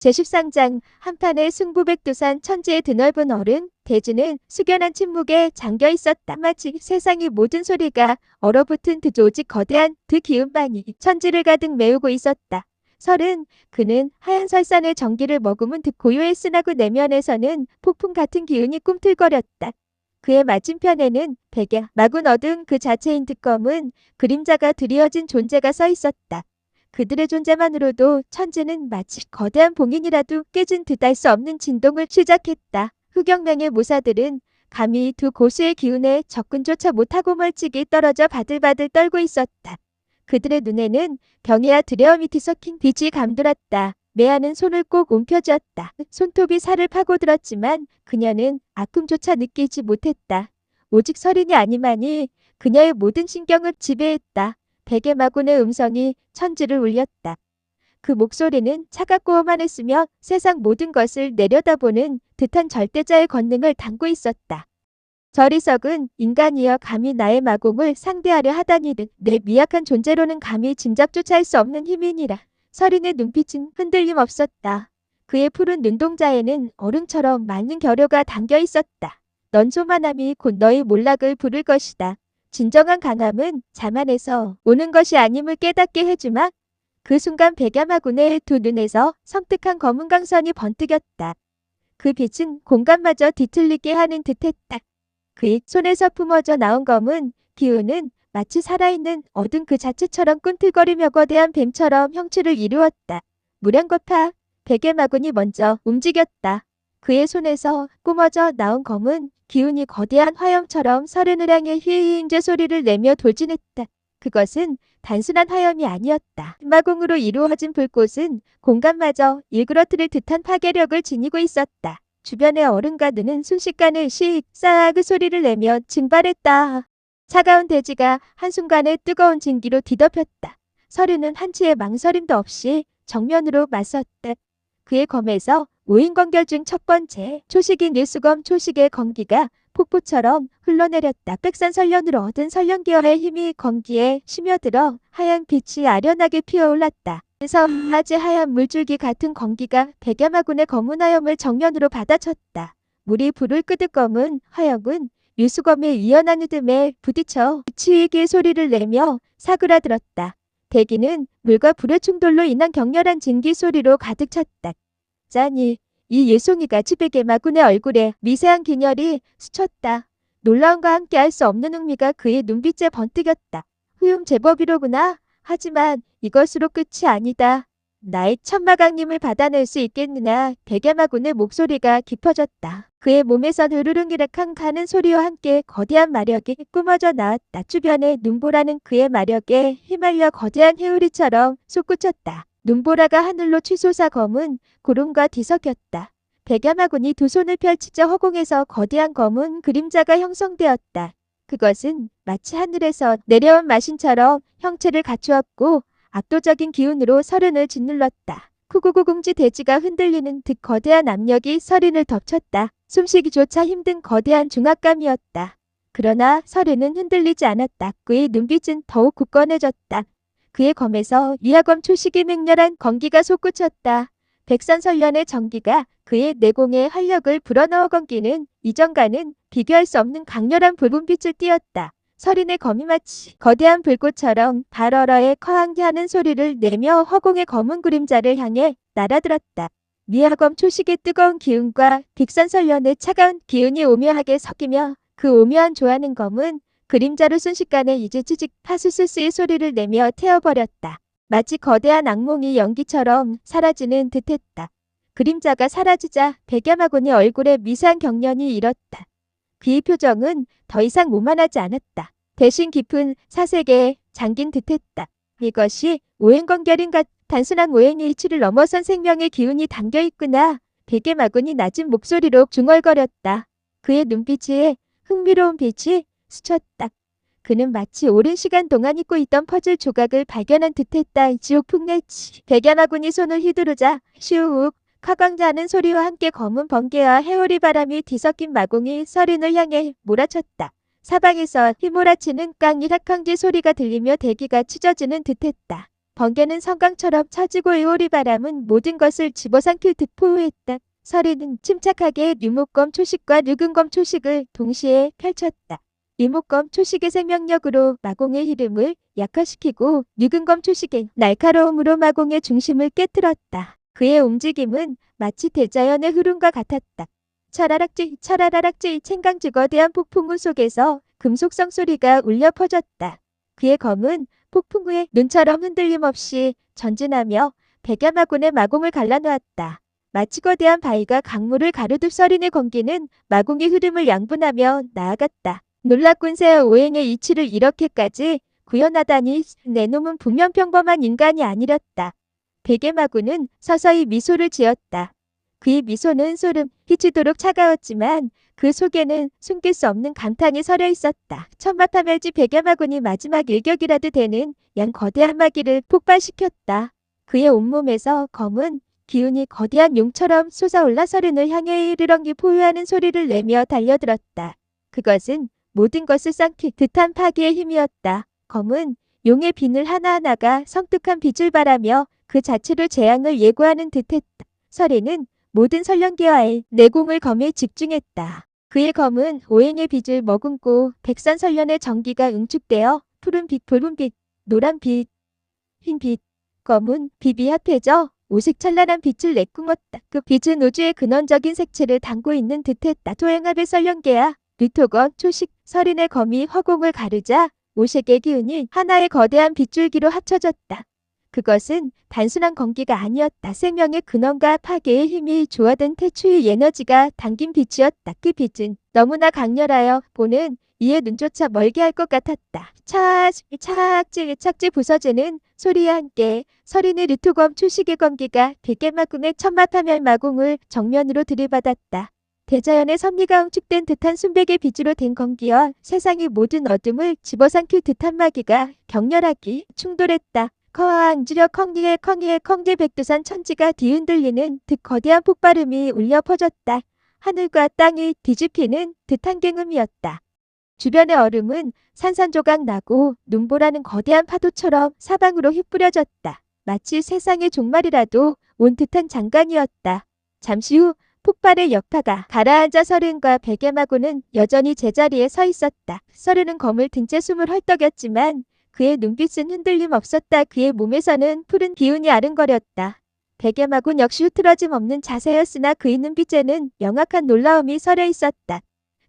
제13장 한판의 승부백두산 천지의 드넓은 어른 대지는 숙연한 침묵에 잠겨있었다. 마치 세상의 모든 소리가 얼어붙은 듯 오직 거대한 그 기운만이 천지를 가득 메우고 있었다. 설은 그는 하얀 설산의 전기를 머금은 듯 고요했으나그 내면에서는 폭풍 같은 기운이 꿈틀거렸다. 그의 맞은편에는 백야 마군 어두운 그 자체인 듯 검은 그림자가 드리워진 존재가 서 있었다. 그들의 존재만으로도 천지는 마치 거대한 봉인이라도 깨진 듯 알 수 없는 진동을 시작했다. 흑영맹의 모사들은 감히 두 고수의 기운에 접근조차 못하고 멀찍이 떨어져 바들바들 떨고 있었다. 그들의 눈에는 병이와 두려움이 뒤섞인 빛이 감돌았다. 메아는 손을 꼭 움켜쥐었다. 손톱이 살을 파고들었지만 그녀는 아픔조차 느끼지 못했다. 오직 설인이 아니마니 그녀의 모든 신경을 지배했다. 백의 마군의 음성이 천지를 울렸다. 그 목소리는 차갑고 오만했으며 세상 모든 것을 내려다보는 듯한 절대자의 권능을 담고 있었다. 저리석은 인간이여 감히 나의 마공을 상대하려 하다니 내 미약한 존재로는 감히 짐작조차 할 수 없는 힘이니라. 설인의 눈빛은 흔들림 없었다. 그의 푸른 눈동자에는 얼음처럼 맑은 결효가 담겨 있었다. 넌 조만함이 곧 너의 몰락을 부를 것이다. 진정한 강함은 자만에서 오는 것이 아님을 깨닫게 해주마. 그 순간 백야마군의 두 눈에서 섬뜩한 검은 강선이 번뜩였다. 그 빛은 공간마저 뒤틀리게 하는 듯했다. 그의 손에서 품어져 나온 검은 기운은 마치 살아있는 어둠 그 자체처럼 꿈틀거리며 거대한 뱀처럼 형체를 이루었다. 무량거파 백야마군이 먼저 움직였다. 그의 손에서 뿜어져 나온 검은 기운이 거대한 화염처럼 설은을 향해 휘잉제 소리를 내며 돌진했다. 그것은 단순한 화염이 아니었다. 마공으로 이루어진 불꽃은 공간마저 일그러뜨릴 듯한 파괴력을 지니고 있었다. 주변의 얼음과 눈은 순식간에 씩 그 소리를 내며 증발했다. 차가운 대지가 한순간에 뜨거운 진기로 뒤덮였다. 설은은 한치의 망설임도 없이 정면으로 맞섰다. 그의 검에서 오인건결 중 첫 번째 초식인 일수검 초식의 건기가 폭포처럼 흘러내렸다. 백산설련으로 얻은 설련기어의 힘이 건기에 스며들어 하얀 빛이 아련하게 피어올랐다. 그래서 아주 하얀 물줄기 같은 건기가 백야마군의 검은 화염을 정면으로 받아쳤다. 물이 불을 끄듯 검은 화염은 일수검의 유연한 흐름에 부딪혀 치익의 소리를 내며 사그라들었다. 대기는 물과 불의 충돌로 인한 격렬한 진기 소리로 가득 찼다. 짜니 이 예송이가 지백의 마군의 얼굴에 미세한 기혈이 스쳤다. 놀라움과 함께 할 수 없는 흥미가 그의 눈빛에 번뜩였다. 제법이로구나. 하지만 이것으로 끝이 아니다. 나의 천마강림을 받아낼 수 있겠느냐. 백야마군의 목소리가 깊어졌다. 그의 몸에선 으르릉이락한 가는 소리와 함께 거대한 마력이 뿜어져 나왔다. 주변에 눈보라는 그의 마력에 휘말려 거대한 해우리처럼 솟구쳤다. 눈보라가 하늘로 치솟아 검은 구름과 뒤섞였다. 백야마군이 두 손을 펼치자 허공에서 거대한 검은 그림자가 형성되었다. 그것은 마치 하늘에서 내려온 마신처럼 형체를 갖추었고 압도적인 기운으로 설은을 짓눌렀다. 쿠구구궁지 대지가 흔들리는 듯 거대한 압력이 설인을 덮쳤다. 숨쉬기조차 힘든 거대한 중압감이었다. 그러나 설은은 흔들리지 않았다. 그의 눈빛은 더욱 굳건해졌다. 그의 검에서 위화검 초식이 맹렬한 건기가 솟구쳤다. 백산설련의 전기가 그의 내공에 활력을 불어넣어 건기는 이전과는 비교할 수 없는 강렬한 붉은빛을 띠었다. 설인의 검이 마치 거대한 불꽃처럼 발얼어에 커항하는 소리를 내며 허공의 검은 그림자를 향해 날아들었다. 위화검 초식의 뜨거운 기운과 백산설련의 차가운 기운이 오묘하게 섞이며 그 오묘한 조화는 검은 그림자로 순식간에 이제 찌직 파스스스의 소리를 내며 태워버렸다. 마치 거대한 악몽이 연기처럼 사라지는 듯했다. 그림자가 사라지자 백야마군의 얼굴에 미세한 경련이 일었다. 그의 표정은 더 이상 오만하지 않았다. 대신 깊은 사색에 잠긴 듯했다. 이것이 오행건결인가? 단순한 오행의 이치를 넘어선 생명의 기운이 담겨있구나. 백야마군이 낮은 목소리로 중얼거렸다. 그의 눈빛에 흥미로운 빛이 스쳤다. 그는 마치 오랜 시간 동안 잊고 있던 퍼즐 조각을 발견한 듯했다. 지옥풍내치. 백야마군이 손을 휘두르자 슈욱 커광자는 소리와 함께 검은 번개와 해오리 바람이 뒤섞인 마공이 설인을 향해 몰아쳤다. 사방에서 휘몰아치는 깡이락강지 소리가 들리며 대기가 찢어지는 듯했다. 번개는 성강처럼 처지고 의오리 바람은 모든 것을 집어삼킬 듯 포효했다. 서리는 침착하게 류목검 초식과 류근검 초식을 동시에 펼쳤다. 류목검 초식의 생명력으로 마공의 흐름을 약화시키고 류근검 초식의 날카로움으로 마공의 중심을 깨뜨렸다. 그의 움직임은 마치 대자연의 흐름과 같았다. 차라락지 챙강지거대한 폭풍우 속에서 금속성 소리가 울려 퍼졌다. 그의 검은 폭풍우의 눈처럼 흔들림 없이 전진하며 백야마군의 마공을 갈라놓았다. 마치 거대한 바위가 강물을 가르듯 서린의 건기는 마공의 흐름을 양분하며 나아갔다. 놀랍군 새의 오행의 이치를 이렇게까지 구현하다니 내 놈은 분명 평범한 인간이 아니었다. 백야마군은 서서히 미소를 지었다. 그의 미소는 소름 끼치도록 차가웠지만 그 속에는 숨길 수 없는 감탄이 서려 있었다. 천마파멸지 백야마군이 마지막 일격이라도 되는 양 거대한 마기를 폭발시켰다. 그의 온몸에서 검은 기운이 거대한 용처럼 솟아올라 서른을 향해 이르렁이 포효하는 소리를 내며 달려들었다. 그것은 모든 것을 쌍킬 듯한 파괴의 힘이었다. 검은 용의 비늘 하나하나가 성특한 빛을 발하며 그 자체로 재앙을 예고하는 듯했다. 서린은 모든 선령계와의 내공을 검에 집중했다. 그의 검은 오행의 빛을 머금고 백산설련의 전기가 응축되어 푸른빛, 붉은빛, 노란빛, 흰빛, 검은 빛이 합해져 오색 찬란한 빛을 내뿜었다. 그 빛은 우주의 근원적인 색채를 담고 있는 듯했다. 토행합의 설령계야 류토검 초식 서린의 검이 허공을 가르자 오색의 기운이 하나의 거대한 빗줄기로 합쳐졌다. 그것은 단순한 건기가 아니었다. 생명의 근원과 파괴의 힘이 조화된 태초의 에너지가 담긴 빛이었다. 그 빛은 너무나 강렬하여 보는 이의 눈조차 멀게 할 것 같았다. 착지 부서지는 소리와 함께 서린의 류토검 초식의 검기가 백개마궁의 천마파멸 마공을 정면으로 들이받았다. 대자연의 섭리가 응축된 듯한 순백의 빛으로 된 건기와 세상의 모든 어둠을 집어삼킬 듯한 마기가 격렬하게 충돌했다. 커항지려 컹리의 백두산 천지가 뒤흔들리는 듯 거대한 폭발음이 울려 퍼졌다. 하늘과 땅이 뒤집히는 듯한 갱음이었다. 주변의 얼음은 산산조각 나고 눈보라는 거대한 파도처럼 사방으로 휘뿌려졌다. 마치 세상의 종말이라도 온 듯한 장관이었다. 잠시 후 폭발의 여파가 가라앉아 서른과 백야마고는 여전히 제자리에 서 있었다. 서른은 검을 든 채 숨을 헐떡였지만 그의 눈빛은 흔들림 없었다. 그의 몸에서는 푸른 기운이 아른거렸다. 백야마군 역시 흐트러짐 없는 자세였으나 그의 눈빛에는 명확한 놀라움이 서려 있었다.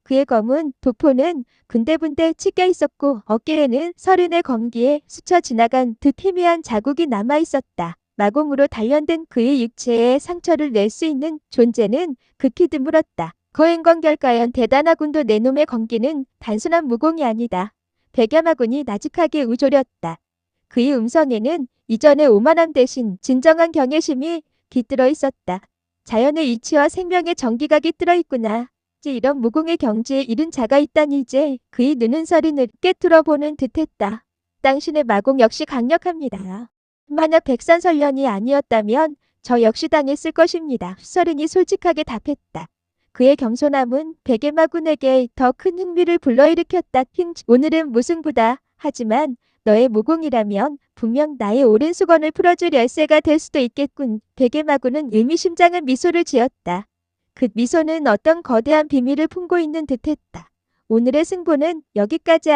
그의 검은 도포는 군데군데 찢겨 있었고 어깨에는 서른의 검기에 스쳐 지나간 듯 희미한 자국이 남아 있었다. 마공으로 단련된 그의 육체에 상처를 낼 수 있는 존재는 극히 드물었다. 거행건결가연 대단하군도 내 놈의 검기는 단순한 무공이 아니다. 백야마군이 나직하게 우조렸다. 그의 음성에는 이전의 오만함 대신 진정한 경외심이 깃들어 있었다. 자연의 이치와 생명의 정기가 깃들어 있구나. 이런 무공의 경지에 이른 자가 있다니. 이제 그의 눈은 서린을 꿰뚫어보는 듯했다. 당신의 마공 역시 강력합니다. 만약 백산설련이 아니었다면 저 역시 당했을 것입니다. 서린이 솔직하게 답했다. 그의 겸손함은 백야마군에게 더 큰 흥미를 불러일으켰다. 오늘은 무승부다. 하지만 너의 무공이라면 분명 나의 오랜 수건을 풀어줄 열쇠가 될 수도 있겠군. 백야마군은 의미심장한 미소를 지었다. 그 미소는 어떤 거대한 비밀을 품고 있는 듯했다. 오늘의 승부는 여기까지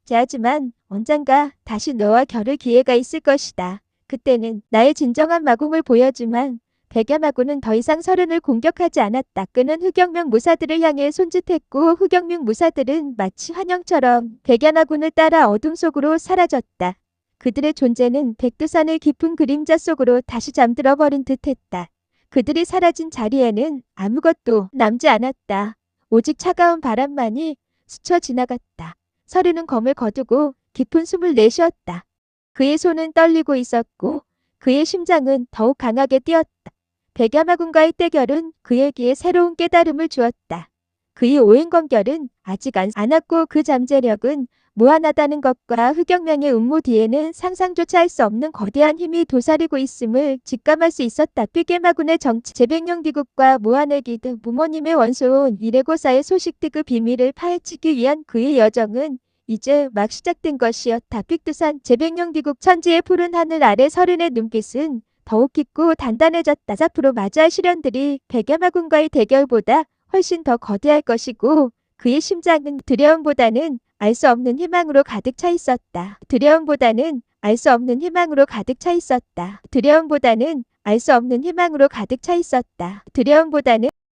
하지만 언젠가 다시 너와 겨룰 기회가 있을 것이다. 그때는 나의 진정한 마공을 보여주만. 백야마군은 더 이상 서른을 공격하지 않았다. 그는 흑영명 무사들을 향해 손짓했고 흑영명 무사들은 마치 환영처럼 백야마군을 따라 어둠 속으로 사라졌다. 그들의 존재는 백두산의 깊은 그림자 속으로 다시 잠들어 버린 듯했다. 그들이 사라진 자리에는 아무것도 남지 않았다. 오직 차가운 바람만이 스쳐 지나갔다. 서른은 검을 거두고 깊은 숨을 내쉬었다. 그의 손은 떨리고 있었고 그의 심장은 더욱 강하게 뛰었다. 백야마군과의 대결은 그에게 새로운 깨달음을 주었다. 그의 오행검결은 아직 안 왔고 그 잠재력은 무한하다는 것과 흑영명의 음모 뒤에는 상상조차 할 수 없는 거대한 힘이 도사리고 있음을 직감할 수 있었다. 백야마군의 정치, 제백령 비극과 무한의 기득, 부모님의 원소온 이레고사의 소식 등 그 비밀을 파헤치기 위한 그의 여정은 이제 막 시작된 것이었다. 픽두산 제100년 귀국 천지의 푸른 하늘 아래 서른의 눈빛은 더욱 깊고 단단해졌다. 앞으로 마주할 시련들이 백야마군과의 대결보다 훨씬 더 거대할 것이고 그의 심장은 두려움보다는 알 수 없는 희망으로 가득 차 있었다. 두려움보다는 알 수 없는 희망으로 가득 차 있었다. 두려움보다는 알 수 없는 희망으로 가득 차 있었다. 두려움보다는